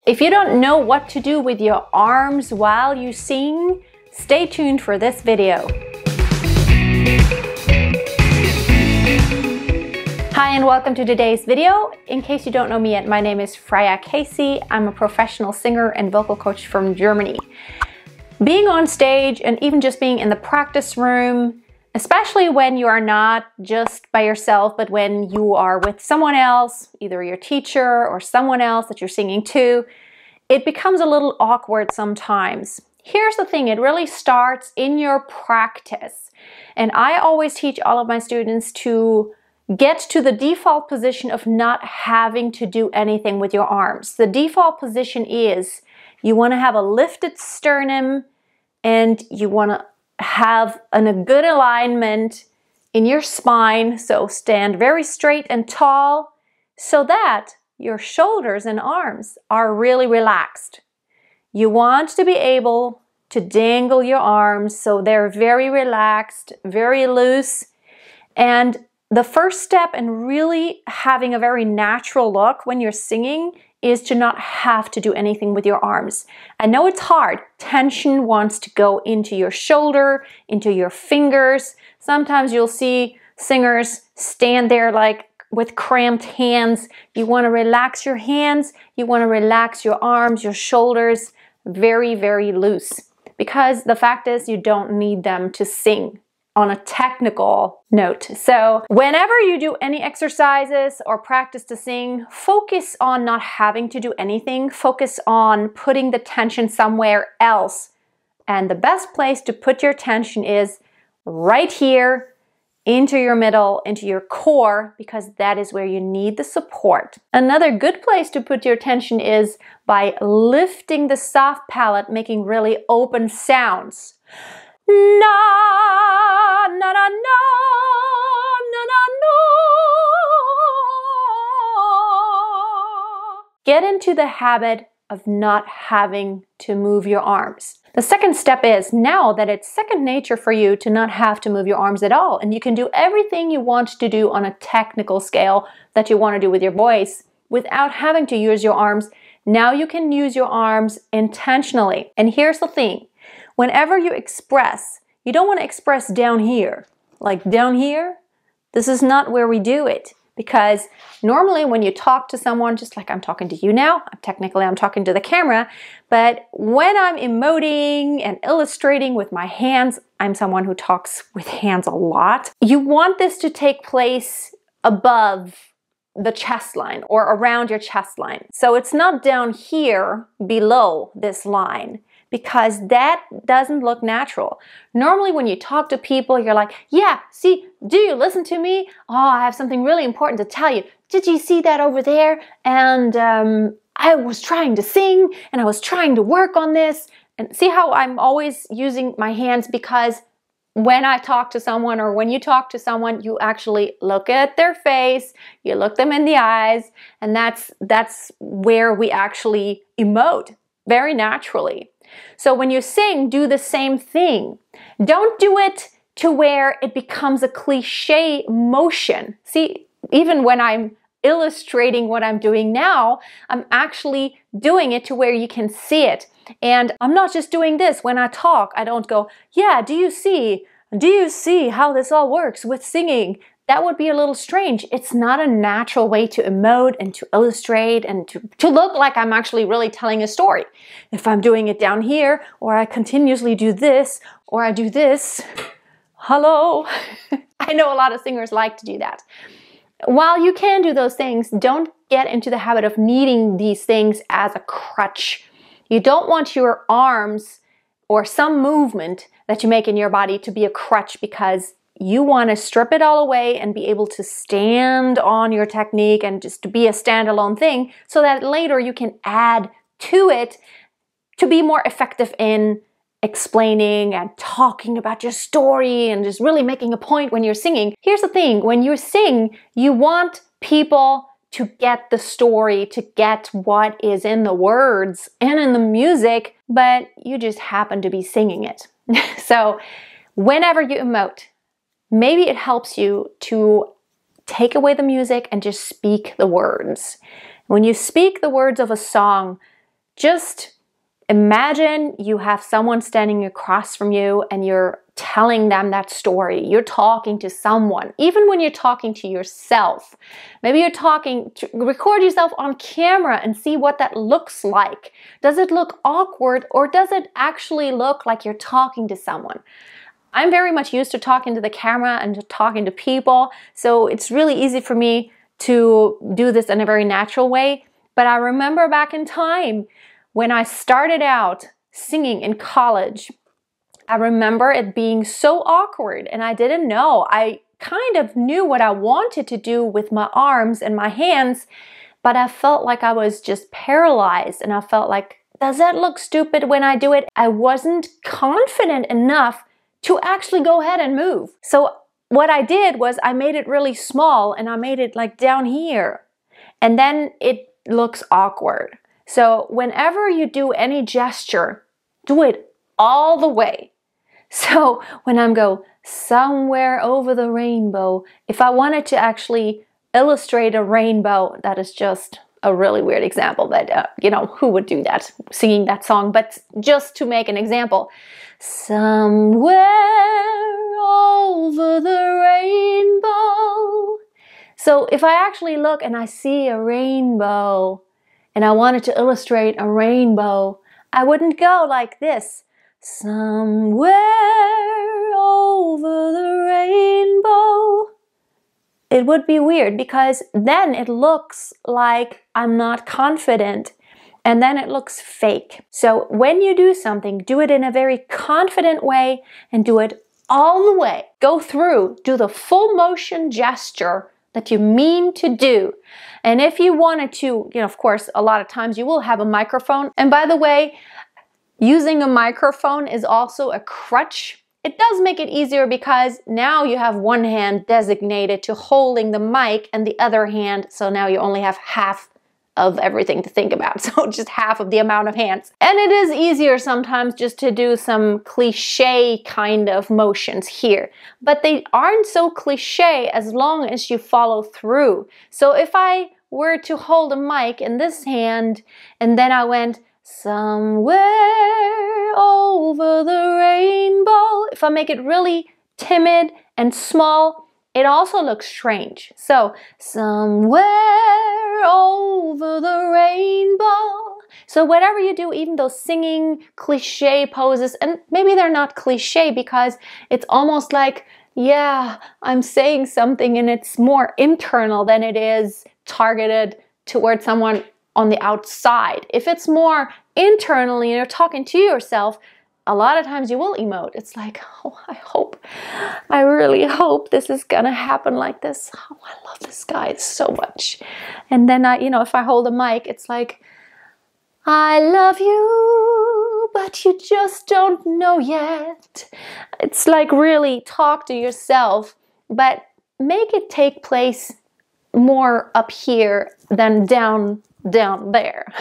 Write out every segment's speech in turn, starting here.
If you don't know what to do with your arms while you sing, stay tuned for this video. Hi and welcome to today's video. In case you don't know me yet, my name is Freya. I'm a professional singer and vocal coach from Germany. Being on stage and even just being in the practice room, especially when you are not just by yourself, but when you are with someone else, either your teacher or someone else that you're singing to, it becomes a little awkward sometimes. Here's the thing, it really starts in your practice. And I always teach all of my students to get to the default position of not having to do anything with your arms. The default position is you want to have a lifted sternum and you want to have a good alignment in your spine, so stand very straight and tall so that your shoulders and arms are really relaxed. You want to be able to dangle your arms so they're very relaxed, very loose. And the first step in really having a very natural look when you're singing is to not have to do anything with your arms. I know it's hard. Tension wants to go into your shoulder, into your fingers. Sometimes you'll see singers stand there like with cramped hands. You want to relax your hands. You want to relax your arms, your shoulders, very, very loose. Because the fact is you don't need them to sing on a technical note. So whenever you do any exercises or practice to sing, focus on not having to do anything. Focus on putting the tension somewhere else. And the best place to put your tension is right here into your middle, into your core, because that is where you need the support. Another good place to put your tension is by lifting the soft palate, making really open sounds. Na, na, na, na, na, na, na. Get into the habit of not having to move your arms. The second step is now that it's second nature for you to not have to move your arms at all, and you can do everything you want to do on a technical scale that you want to do with your voice without having to use your arms. Now you can use your arms intentionally. And here's the thing. Whenever you express, you don't want to express down here. Like down here, this is not where we do it. Because normally when you talk to someone, just like I'm talking to you now, technically I'm talking to the camera, but when I'm emoting and illustrating with my hands, I'm someone who talks with hands a lot. You want this to take place above the chest line or around your chest line. So it's not down here below this line, because that doesn't look natural. Normally when you talk to people, you're like, yeah, see, do you listen to me? Oh, I have something really important to tell you. Did you see that over there? And I was trying to sing and I was trying to work on this. And see how I'm always using my hands, because when I talk to someone or when you talk to someone, you actually look at their face, you look them in the eyes, and that's where we actually emote very naturally. So when you sing, do the same thing. Don't do it to where it becomes a cliche motion. See, even when I'm illustrating what I'm doing now, I'm actually doing it to where you can see it. And I'm not just doing this when I talk. I don't go, yeah, do you see how this all works with singing? That would be a little strange. It's not a natural way to emote and to illustrate and to look like I'm actually really telling a story. If I'm doing it down here, or I continuously do this, or I do this, hello. I know a lot of singers like to do that. While you can do those things, don't get into the habit of needing these things as a crutch. You don't want your arms or some movement that you make in your body to be a crutch, because you want to strip it all away and be able to stand on your technique and just to be a standalone thing, so that later you can add to it to be more effective in explaining and talking about your story and just really making a point when you're singing. Here's the thing, when you sing, you want people to get the story, to get what is in the words and in the music, but you just happen to be singing it. So whenever you emote, maybe it helps you to take away the music and just speak the words. When you speak the words of a song, just imagine you have someone standing across from you and you're telling them that story. You're talking to someone, even when you're talking to yourself. Maybe you're talking, record yourself on camera and see what that looks like. Does it look awkward, or does it actually look like you're talking to someone? I'm very much used to talking to the camera and to talking to people, so it's really easy for me to do this in a very natural way. But I remember back in time when I started out singing in college, I remember it being so awkward and I didn't know. I kind of knew what I wanted to do with my arms and my hands, but I felt like I was just paralyzed, and I felt like, does that look stupid when I do it? I wasn't confident enough to actually go ahead and move. So what I did was I made it really small, and I made it like down here, and then it looks awkward. So whenever you do any gesture, do it all the way. So when I'm go somewhere over the rainbow, if I wanted to actually illustrate a rainbow, that is just a really weird example, but you know, who would do that, singing that song? But just to make an example, somewhere over the rainbow. So if I actually look and I see a rainbow and I wanted to illustrate a rainbow, I wouldn't go like this. Somewhere over the rainbow. It would be weird, because then it looks like I'm not confident, and then it looks fake. So when you do something, do it in a very confident way and do it all the way. Go through, do the full motion gesture that you mean to do. And if you wanted to, you know, of course, a lot of times you will have a microphone. And by the way, using a microphone is also a crutch. It does make it easier because now you have one hand designated to holding the mic and the other hand, so now you only have half of everything to think about, so just half of the amount of hands. And it is easier sometimes just to do some cliche kind of motions here, but they aren't so cliche as long as you follow through. So if I were to hold a mic in this hand and then I went somewhere over the rainbow, if I make it really timid and small, it also looks strange. So somewhere over the rainbow. So whatever you do, even those singing cliche poses, and maybe they're not cliche because it's almost like, yeah, I'm saying something and it's more internal than it is targeted towards someone on the outside. If it's more internally, you're talking to yourself, a lot of times you will emote. It's like, oh, I really hope this is gonna happen like this. Oh, I love this guy so much. And then if I hold a mic, it's like, I love you, but you just don't know yet. It's like really talk to yourself, but make it take place more up here than down there.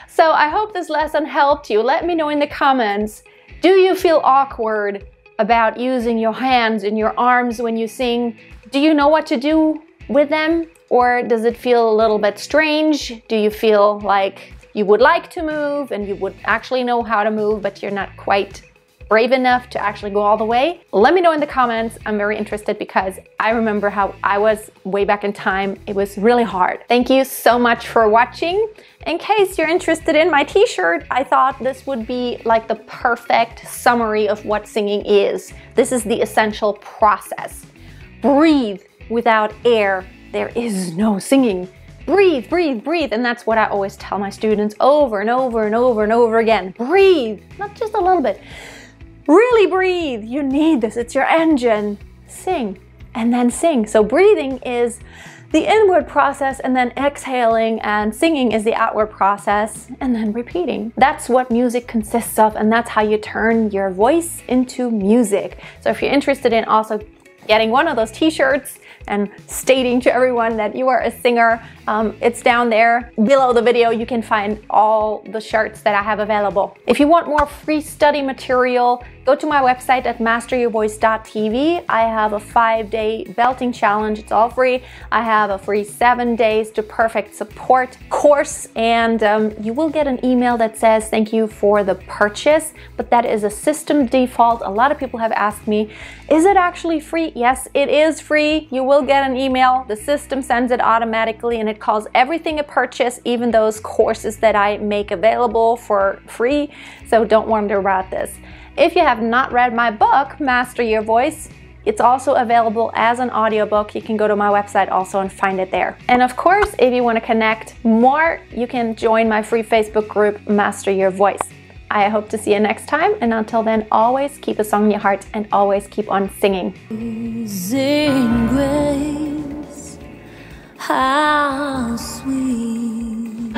So I hope this lesson helped you. Let me know in the comments, do you feel awkward about using your hands and your arms when you sing? Do you know what to do with them? Or does it feel a little bit strange? Do you feel like you would like to move and you would actually know how to move, but you're not quite brave enough to actually go all the way? Let me know in the comments. I'm very interested because I remember how I was way back in time. It was really hard. Thank you so much for watching. In case you're interested in my t-shirt, I thought this would be like the perfect summary of what singing is. This is the essential process. Breathe. Without air, there is no singing. Breathe, breathe, breathe. And that's what I always tell my students over and over and over and over again. Breathe, not just a little bit. Really breathe. You need this. It's your engine. Sing and then sing. So breathing is the inward process, and then exhaling and singing is the outward process, and then repeating. That's what music consists of, and that's how you turn your voice into music. So if you're interested in also getting one of those t-shirts, and stating to everyone that you are a singer. It's down there below the video. You can find all the shirts that I have available. If you want more free study material, go to my website at masteryourvoice.tv. I have a 5-day belting challenge. It's all free. I have a free 7 days to perfect support course, and you will get an email that says thank you for the purchase, but that is a system default. A lot of people have asked me, is it actually free? Yes, it is free. You will get an email. The system sends it automatically, and it calls everything a purchase, even those courses that I make available for free. So don't wonder about this. If you have not read my book, Master Your Voice, it's also available as an audiobook. You can go to my website also and find it there. And of course, if you want to connect more, you can join my free Facebook group, Master Your Voice. I hope to see you next time, and until then, always keep a song in your heart and always keep on singing. Amazing grace, how sweet